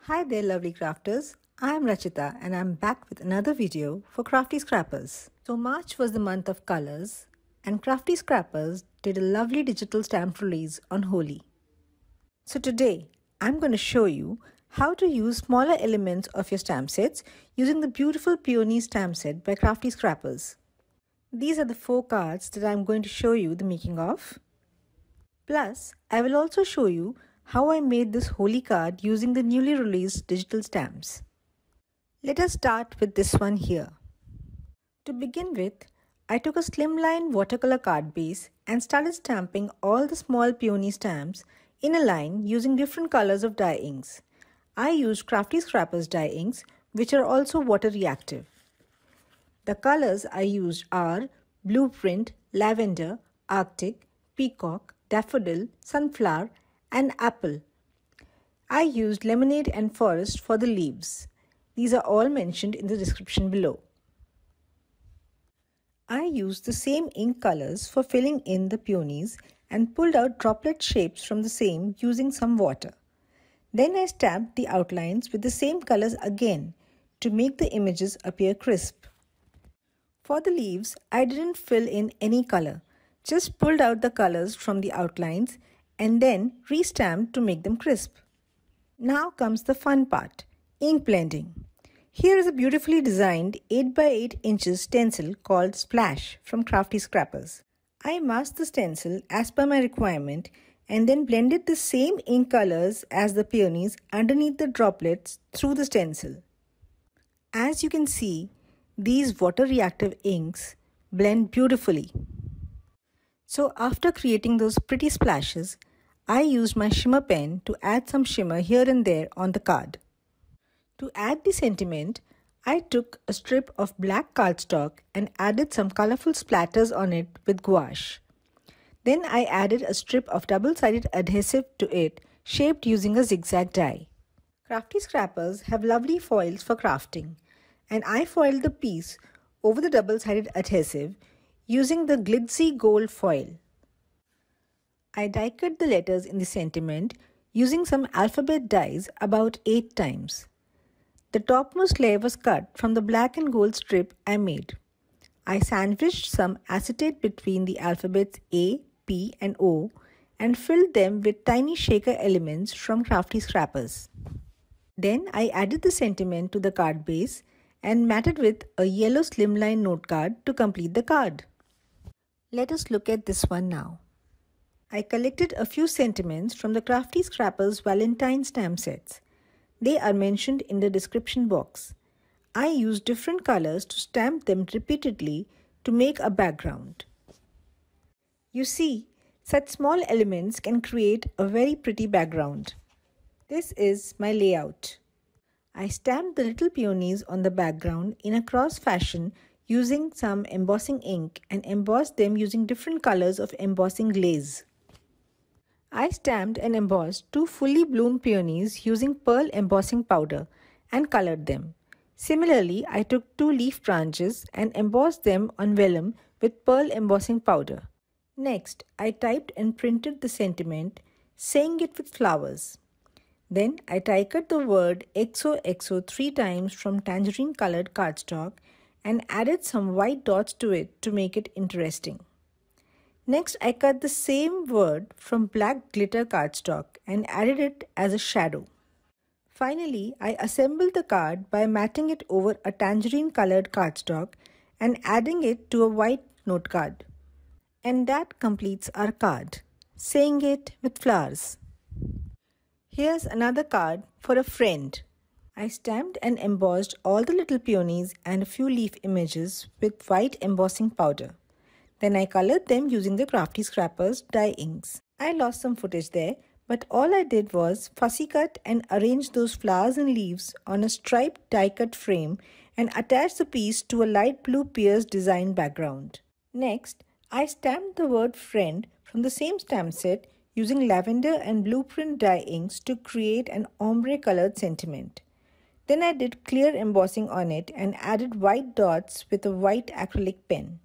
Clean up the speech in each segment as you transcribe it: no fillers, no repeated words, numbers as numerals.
Hi there lovely crafters, I am Rachita and I am back with another video for Craftyscrappers. So March was the month of colors and Craftyscrappers did a lovely digital stamp release on Holi. So today I am going to show you how to use smaller elements of your stamp sets using the beautiful peonies stamp set by Craftyscrappers. These are the 4 cards that I am going to show you the making of. Plus, I will also show you how I made this Holi card using the newly released digital stamps. Let us start with this one here. To begin with, I took a slimline watercolor card base and started stamping all the small peony stamps in a line using different colors of dye inks. I used Craftyscrappers dye inks, which are also water reactive. The colors I used are Blueprint, Lavender, Arctic, Peacock, Daffodil, Sunflower, and Apple. I used Lemonade and Forest for the leaves. These are all mentioned in the description below. I used the same ink colors for filling in the peonies and pulled out droplet shapes from the same using some water. Then I stamped the outlines with the same colors again to make the images appear crisp. For the leaves, I didn't fill in any color, just pulled out the colors from the outlines and then re-stamped to make them crisp. Now comes the fun part, ink blending. Here is a beautifully designed 8 by 8 inches stencil called Splash from Craftyscrappers. I masked the stencil as per my requirement and then blended the same ink colors as the peonies underneath the droplets through the stencil. As you can see, these water reactive inks blend beautifully. So after creating those pretty splashes, I used my shimmer pen to add some shimmer here and there on the card. To add the sentiment, I took a strip of black cardstock and added some colorful splatters on it with gouache. Then I added a strip of double-sided adhesive to it, shaped using a zigzag die. Craftyscrappers have lovely foils for crafting, and I foiled the piece over the double-sided adhesive using the Glitzy Gold foil. I die cut the letters in the sentiment using some alphabet dies about 8 times. The topmost layer was cut from the black and gold strip I made. I sandwiched some acetate between the alphabets A, P and O and filled them with tiny shaker elements from Craftyscrappers. Then I added the sentiment to the card base and matted with a yellow slimline note card to complete the card. Let us look at this one now. I collected a few sentiments from the Craftyscrappers Valentine stamp sets. They are mentioned in the description box. I used different colors to stamp them repeatedly to make a background. You see, such small elements can create a very pretty background. This is my layout. I stamped the little peonies on the background in a cross fashion using some embossing ink and embossed them using different colors of embossing glaze. I stamped and embossed 2 fully bloomed peonies using pearl embossing powder and colored them. Similarly, I took 2 leaf branches and embossed them on vellum with pearl embossing powder. Next, I typed and printed the sentiment, saying it with flowers. Then I die cut the word XOXO 3 times from tangerine colored cardstock and added some white dots to it to make it interesting. Next, I cut the same word from black glitter cardstock and added it as a shadow. Finally, I assembled the card by matting it over a tangerine colored cardstock and adding it to a white note card. And that completes our card, saying it with flowers. Here's another card for a friend. I stamped and embossed all the little peonies and a few leaf images with white embossing powder. Then I colored them using the Craftyscrappers dye inks. I lost some footage there, but all I did was fussy cut and arrange those flowers and leaves on a striped die cut frame and attach the piece to a light blue pierced design background. Next, I stamped the word friend from the same stamp set using lavender and blueprint dye inks to create an ombre colored sentiment. Then I did clear embossing on it and added white dots with a white acrylic pen.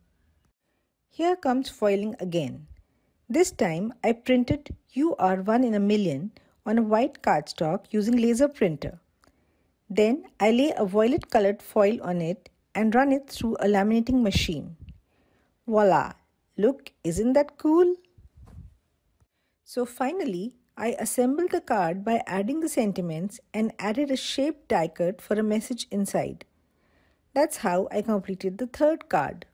Here comes foiling again. This time I printed "You Are One in a Million" on a white cardstock using laser printer. Then I lay a violet colored foil on it and run it through a laminating machine. Voila! Look, isn't that cool? So finally, I assembled the card by adding the sentiments and added a shaped die cut for a message inside. That's how I completed the third card.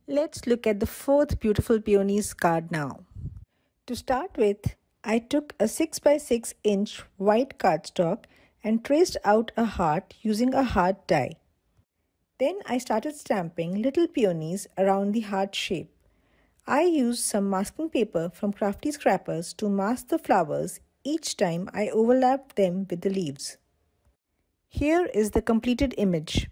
Let's look at the fourth beautiful peonies card now. To start with, I took a 6 by 6 inch white cardstock and traced out a heart using a heart die. Then I started stamping little peonies around the heart shape. I used some masking paper from Craftyscrappers to mask the flowers each time I overlapped them with the leaves. Here is the completed image.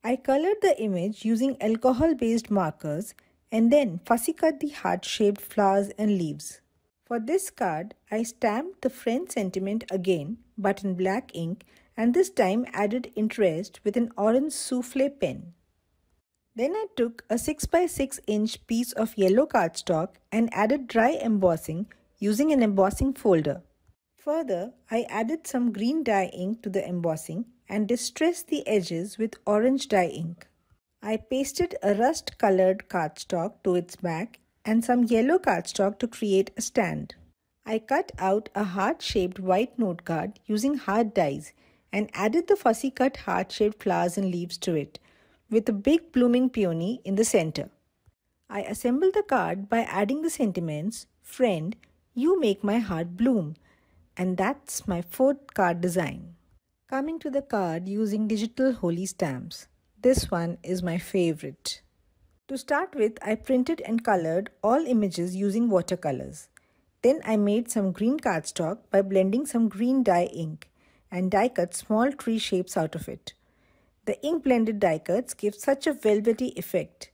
I colored the image using alcohol-based markers and then fussy cut the heart-shaped flowers and leaves. For this card, I stamped the French sentiment again, but in black ink, and this time added interest with an orange souffle pen. Then I took a 6 by 6 inch piece of yellow cardstock and added dry embossing using an embossing folder. Further, I added some green dye ink to the embossing and distressed the edges with orange dye ink. I pasted a rust-colored cardstock to its back and some yellow cardstock to create a stand. I cut out a heart-shaped white note card using hard dies and added the fussy cut heart-shaped flowers and leaves to it, with a big blooming peony in the center. I assembled the card by adding the sentiments, "Friend, you make my heart bloom," and that's my fourth card design. Coming to the card using digital Holi stamps. This one is my favorite. To start with, I printed and colored all images using watercolors. Then I made some green cardstock by blending some green dye ink and die cut small tree shapes out of it. The ink blended die cuts give such a velvety effect.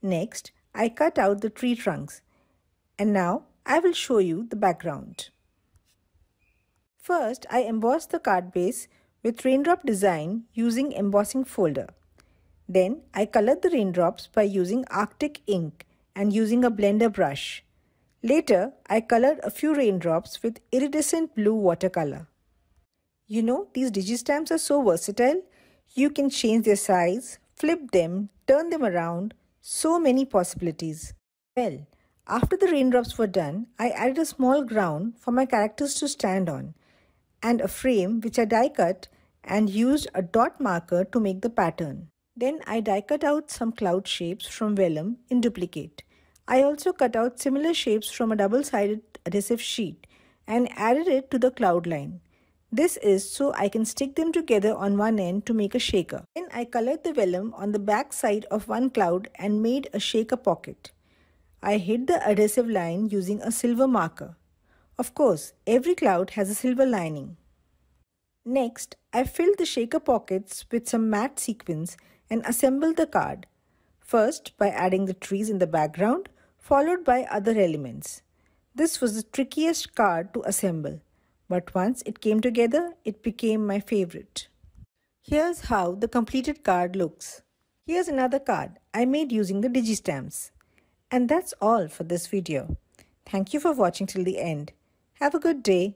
Next, I cut out the tree trunks. And now I will show you the background. First, I embossed the card base with raindrop design using embossing folder. Then I colored the raindrops by using Arctic ink and using a blender brush. Later, I colored a few raindrops with iridescent blue watercolor. You know, these digistamps are so versatile. You can change their size, flip them, turn them around, so many possibilities. Well, after the raindrops were done, I added a small ground for my characters to stand on and a frame which I die cut and used a dot marker to make the pattern. Then I die cut out some cloud shapes from vellum in duplicate. I also cut out similar shapes from a double-sided adhesive sheet and added it to the cloud line. This is so I can stick them together on one end to make a shaker. Then I colored the vellum on the back side of one cloud and made a shaker pocket. I hid the adhesive line using a silver marker. Of course, every cloud has a silver lining. Next, I filled the shaker pockets with some matte sequins and assembled the card. First by adding the trees in the background, followed by other elements. This was the trickiest card to assemble. But once it came together, it became my favorite. Here's how the completed card looks. Here's another card I made using the digistamps. And that's all for this video. Thank you for watching till the end. Have a good day.